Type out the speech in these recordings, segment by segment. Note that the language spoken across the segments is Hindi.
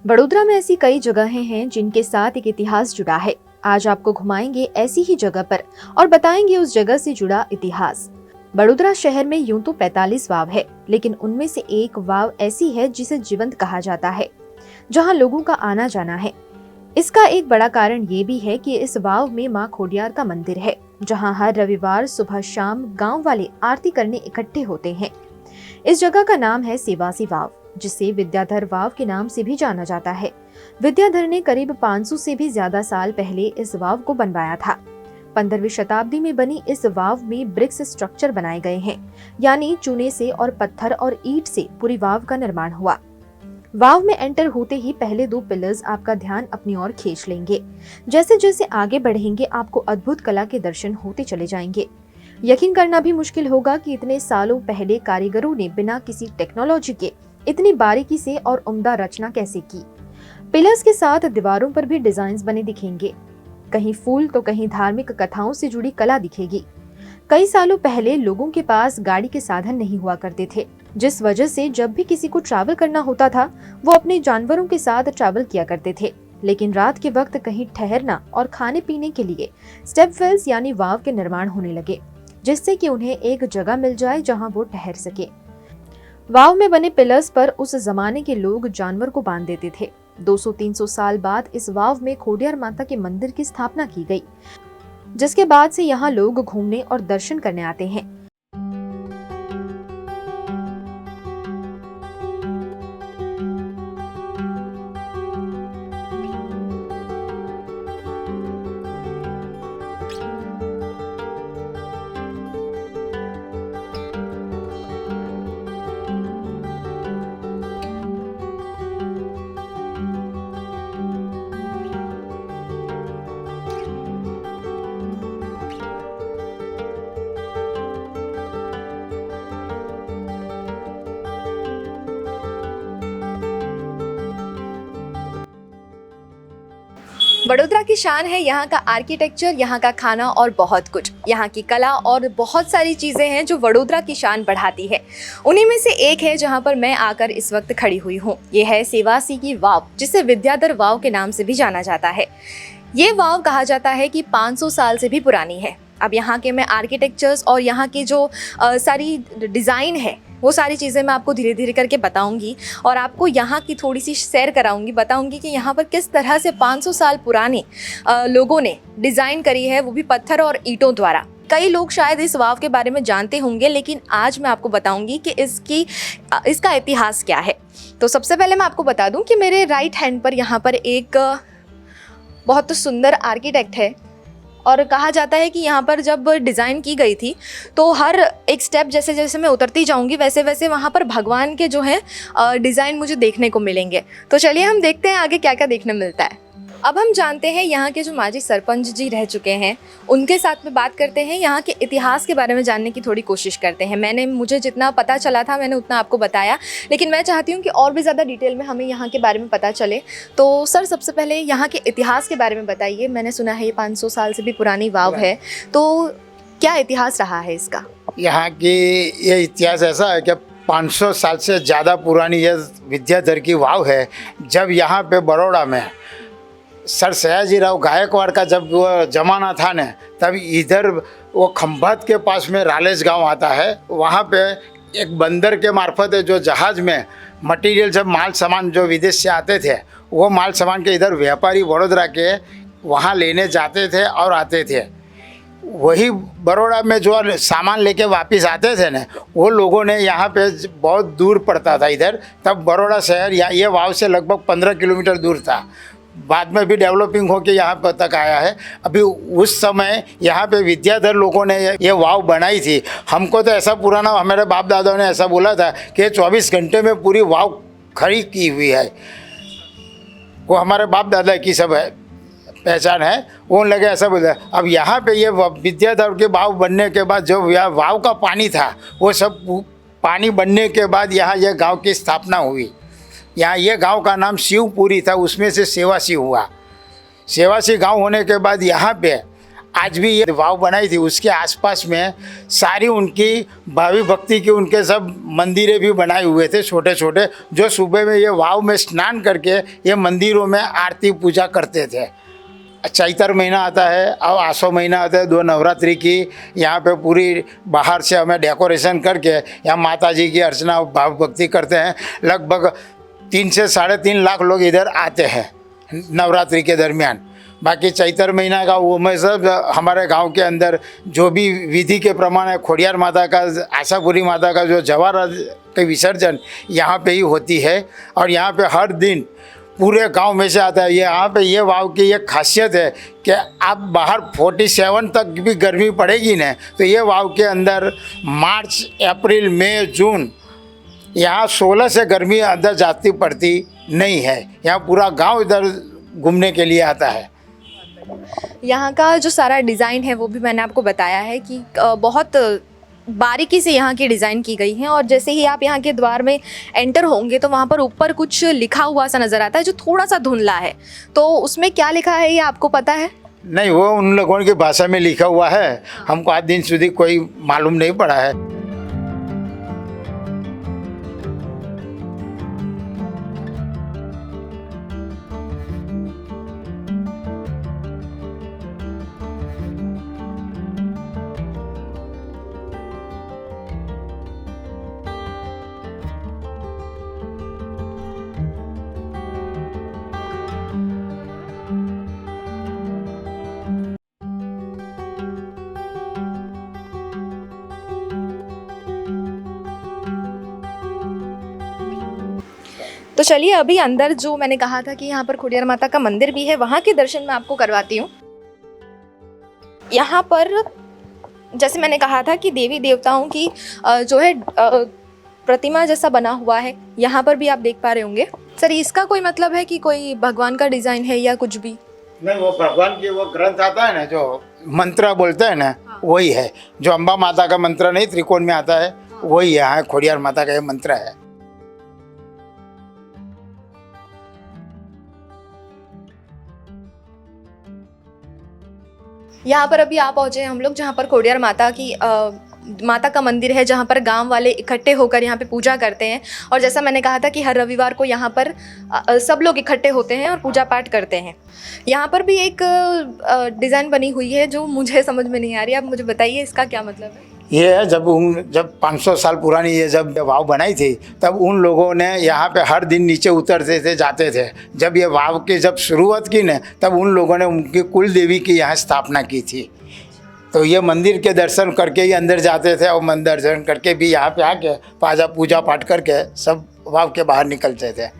बड़ोदरा में ऐसी कई जगहें हैं जिनके साथ एक इतिहास जुड़ा है। आज आपको घुमाएंगे ऐसी ही जगह पर और बताएंगे उस जगह से जुड़ा इतिहास। बड़ोदरा शहर में यूं तो 45 वाव है, लेकिन उनमें से एक वाव ऐसी है जिसे जीवंत कहा जाता है, जहां लोगों का आना जाना है। इसका एक बड़ा कारण ये भी है कि इस वाव में मां खोडियार का मंदिर है, जहां हर रविवार सुबह शाम गांव वाले आरती करने इकट्ठे होते हैं। इस जगह का नाम है सेवासी वाव, जिसे विद्याधर वाव के नाम से भी जाना जाता है। विद्याधर ने करीब 500 से भी ज्यादा साल पहले इस वाव को बनवाया था। 15वीं शताब्दी में बनी इस वाव में ब्रिक्स स्ट्रक्चर बनाए गए हैं, यानी चूने से और पत्थर और ईंट से पूरी वाव का निर्माण हुआ। वाव में एंटर होते ही पहले 2 पिलर्स आपका ध्यान अपनी ओर खींच लेंगे। जैसे जैसे आगे बढ़ेंगे आपको अद्भुत कला के दर्शन होते चले जाएंगे। यकीन करना भी मुश्किल होगा कि इतने सालों पहले कारीगरों ने बिना किसी टेक्नोलॉजी के इतनी बारीकी से और उम्दा रचना कैसे की। पिलर्स के साथ दीवारों पर भी डिजाइन्स बने दिखेंगे, कहीं फूल तो कहीं धार्मिक कथाओं से जुड़ी कला दिखेगी। कई सालों पहले लोगों के पास गाड़ी के साधन नहीं हुआ करते थे, जिस वजह से जब भी किसी को ट्रैवल करना होता था वो अपने जानवरों के साथ ट्रैवल किया करते थे। लेकिन रात के वक्त कहीं ठहरना और खाने पीने के लिए स्टेपवेल्स यानी वाव के निर्माण होने लगे, जिससे कि उन्हें एक जगह मिल जाए जहां वो ठहर सके। वाव में बने पिलर्स पर उस जमाने के लोग जानवर को बांध देते थे। 200-300 साल बाद इस वाव में खोडियार माता के मंदिर की स्थापना की गई, जिसके बाद से यहाँ लोग घूमने और दर्शन करने आते हैं। बड़ोदरा की शान है यहाँ का आर्किटेक्चर, यहाँ का खाना और बहुत कुछ। यहाँ की कला और बहुत सारी चीज़ें हैं जो बड़ोदरा की शान बढ़ाती है। उन्हीं में से एक है जहाँ पर मैं आकर इस वक्त खड़ी हुई हूँ। ये है सेवासी की वाव, जिसे विद्याधर वाव के नाम से भी जाना जाता है। ये वाव कहा जाता है कि 500 साल से भी पुरानी है। अब यहाँ के मैं आर्किटेक्चर्स और यहाँ की जो सारी डिज़ाइन है वो सारी चीज़ें मैं आपको धीरे धीरे करके बताऊंगी और आपको यहाँ की थोड़ी सी सैर कराऊंगी, बताऊंगी कि यहाँ पर किस तरह से 500 साल पुराने लोगों ने डिज़ाइन करी है, वो भी पत्थर और ईंटों द्वारा। कई लोग शायद इस वाव के बारे में जानते होंगे, लेकिन आज मैं आपको बताऊंगी कि इसका इतिहास क्या है। तो सबसे पहले मैं आपको बता दूँ कि मेरे राइट हैंड पर यहाँ पर एक बहुत सुंदर आर्किटेक्ट है और कहा जाता है कि यहाँ पर जब डिज़ाइन की गई थी तो हर एक स्टेप जैसे जैसे मैं उतरती जाऊँगी वैसे वैसे वहाँ पर भगवान के जो हैं डिज़ाइन मुझे देखने को मिलेंगे। तो चलिए हम देखते हैं आगे क्या क्या देखने मिलता है। अब हम जानते हैं यहाँ के जो माजी सरपंच जी रह चुके हैं उनके साथ में बात करते हैं, यहाँ के इतिहास के बारे में जानने की थोड़ी कोशिश करते हैं। मुझे जितना पता चला था मैंने उतना आपको बताया, लेकिन मैं चाहती हूँ कि और भी ज़्यादा डिटेल में हमें यहाँ के बारे में पता चले। तो सर सबसे पहले यहाँ के इतिहास के बारे में बताइए। मैंने सुना है ये 500 साल से भी पुरानी वाव है, तो क्या इतिहास रहा है इसका? यहाँ की ये इतिहास ऐसा है कि 500 साल से ज़्यादा पुरानी ये विद्याधर की वाव है। जब यहाँ पे बड़ौदा में सर सयाजीराव गायकवाड़ का जब वो जमाना था न, तब इधर वो खंभात के पास में रालेज गांव आता है। वहाँ पे एक बंदर के मार्फत जो जहाज़ में मटेरियल जब माल सामान जो विदेश से आते थे, वो माल सामान के इधर व्यापारी बड़ोदरा के वहाँ लेने जाते थे और आते थे। वही बड़ौदा में जो सामान लेके वापस आते थे न, वो लोगों ने यहाँ पे बहुत दूर पड़ता था इधर, तब बड़ौदा शहर या ये वाव से लगभग 15 किलोमीटर दूर था। बाद में भी डेवलपिंग होके यहाँ पर तक आया है। अभी उस समय यहाँ पे विद्याधर लोगों ने ये वाव बनाई थी। हमको तो ऐसा पुराना हमारे बाप दादाओं ने ऐसा बोला था कि 24 घंटे में पूरी वाव खड़ी की हुई है। वो हमारे बाप दादा की सब है पहचान है, वो लगे ऐसा बोला। अब यहाँ पे ये विद्याधर के वाव बनने के बाद जो वाव का पानी था वो सब पानी बनने के बाद यहाँ ये गाँव की स्थापना हुई। यहाँ ये गांव का नाम शिवपुरी था, उसमें से सेवासी हुआ। सेवासी गांव होने के बाद यहाँ पे आज भी ये वाव बनाई थी उसके आसपास में सारी उनकी भावी भक्ति की उनके सब मंदिरें भी बनाए हुए थे छोटे छोटे, जो सुबह में ये वाव में स्नान करके ये मंदिरों में आरती पूजा करते थे। चैत्र महीना आता है और आसो महीना आता है, 2 नवरात्रि की यहाँ पे पूरी बाहर से हमें डेकोरेशन करके यहाँ माता जी की अर्चना भाव भक्ति करते हैं। लगभग 3 से 3.5 लाख लोग इधर आते हैं नवरात्रि के दरमियान। बाकी चैत्र महीना का वो में सब हमारे गांव के अंदर जो भी विधि के प्रमाण है, खोड़ियार माता का, आशापुरी माता का जो जवाहर के विसर्जन यहाँ पे ही होती है। और यहाँ पे हर दिन पूरे गांव में से आता है। ये यहाँ पे ये वाव की ये खासियत है कि आप बाहर 47 तक भी गर्मी पड़ेगी ना, तो ये वाव के अंदर मार्च, अप्रैल, मई, जून यहाँ 16 से गर्मी अंदर जाती पड़ती नहीं है। यहाँ पूरा गांव इधर घूमने के लिए आता है। यहाँ का जो सारा डिज़ाइन है वो भी मैंने आपको बताया है कि बहुत बारीकी से यहाँ की डिज़ाइन की गई है। और जैसे ही आप यहाँ के द्वार में एंटर होंगे तो वहाँ पर ऊपर कुछ लिखा हुआ सा नज़र आता है जो थोड़ा सा धुंधला है। तो उसमें क्या लिखा है ये आपको पता है? नहीं, वो उन लोगों की भाषा में लिखा हुआ है, हमको आज दिन સુધી कोई मालूम नहीं पड़ा है। तो चलिए अभी अंदर जो मैंने कहा था कि यहाँ पर खोड़ियार माता का मंदिर भी है, वहाँ के दर्शन मैं आपको करवाती हूँ। यहाँ पर जैसे मैंने कहा था कि देवी देवताओं की जो है प्रतिमा जैसा बना हुआ है, यहाँ पर भी आप देख पा रहे होंगे। सर इसका कोई मतलब है कि कोई भगवान का डिज़ाइन है या कुछ भी? नहीं, वो भगवान की वो ग्रंथ आता है ना जो मंत्र बोलते हैं ना, वही है। जो अम्बा माता का मंत्र नहीं त्रिकोण में आता है, वही यहाँ खोड़ियार माता का ये मंत्र है। यहाँ पर अभी आप पहुँचे हैं हम लोग जहाँ पर खोड़ियार माता की माता का मंदिर है, जहाँ पर गांव वाले इकट्ठे होकर यहाँ पे पूजा करते हैं। और जैसा मैंने कहा था कि हर रविवार को यहाँ पर सब लोग इकट्ठे होते हैं और पूजा पाठ करते हैं। यहाँ पर भी एक डिज़ाइन बनी हुई है जो मुझे समझ में नहीं आ रही, आप मुझे बताइए इसका क्या मतलब है? ये है जब 500 साल पुरानी ये जब वाव बनाई थी, तब उन लोगों ने यहाँ पे हर दिन नीचे उतरते थे, जाते थे। जब ये वाव की जब शुरुआत की ना, तब उन लोगों ने उनकी कुल देवी की यहाँ स्थापना की थी। तो ये मंदिर के दर्शन करके ही अंदर जाते थे और मंदिर दर्शन करके भी यहाँ पे आके पूजा पाठ करके सब वाव के बाहर निकलते थे।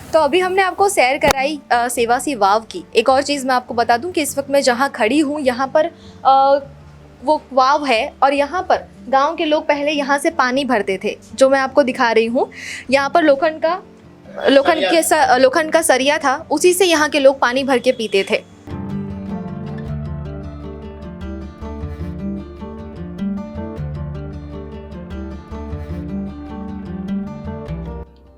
तो अभी हमने आपको सैर कराई सेवासी वाव की। एक और चीज़ मैं आपको बता दूं कि इस वक्त मैं जहां खड़ी हूं यहाँ पर वो वाव है और यहाँ पर गांव के लोग पहले यहाँ से पानी भरते थे, जो मैं आपको दिखा रही हूँ। यहाँ पर लोखंड का सरिया था, उसी से यहाँ के लोग पानी भर के पीते थे।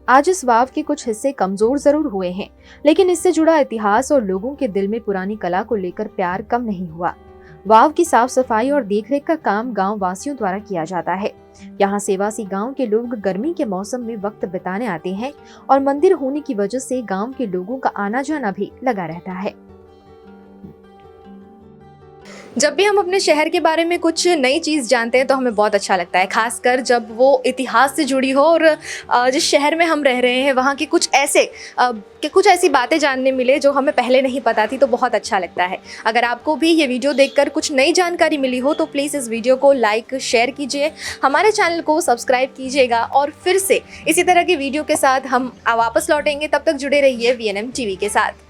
आज इस वाव के कुछ हिस्से कमजोर जरूर हुए हैं, लेकिन इससे जुड़ा इतिहास और लोगों के दिल में पुरानी कला को लेकर प्यार कम नहीं हुआ। वाव की साफ सफाई और देखरेख का काम गांव वासियों द्वारा किया जाता है। यहाँ सेवासी गांव के लोग गर्मी के मौसम में वक्त बिताने आते हैं और मंदिर होने की वजह से गांव के लोगों का आना जाना भी लगा रहता है। जब भी हम अपने शहर के बारे में कुछ नई चीज़ जानते हैं तो हमें बहुत अच्छा लगता है, खासकर जब वो इतिहास से जुड़ी हो और जिस शहर में हम रह रहे हैं वहाँ की कुछ ऐसी बातें जानने मिले जो हमें पहले नहीं पता थी, तो बहुत अच्छा लगता है। अगर आपको भी ये वीडियो देखकर कुछ नई जानकारी मिली हो तो प्लीज़ इस वीडियो को लाइक शेयर कीजिए, हमारे चैनल को सब्सक्राइब कीजिएगा और फिर से इसी तरह की वीडियो के साथ हम वापस लौटेंगे। तब तक जुड़े रहिए VNM TV के साथ।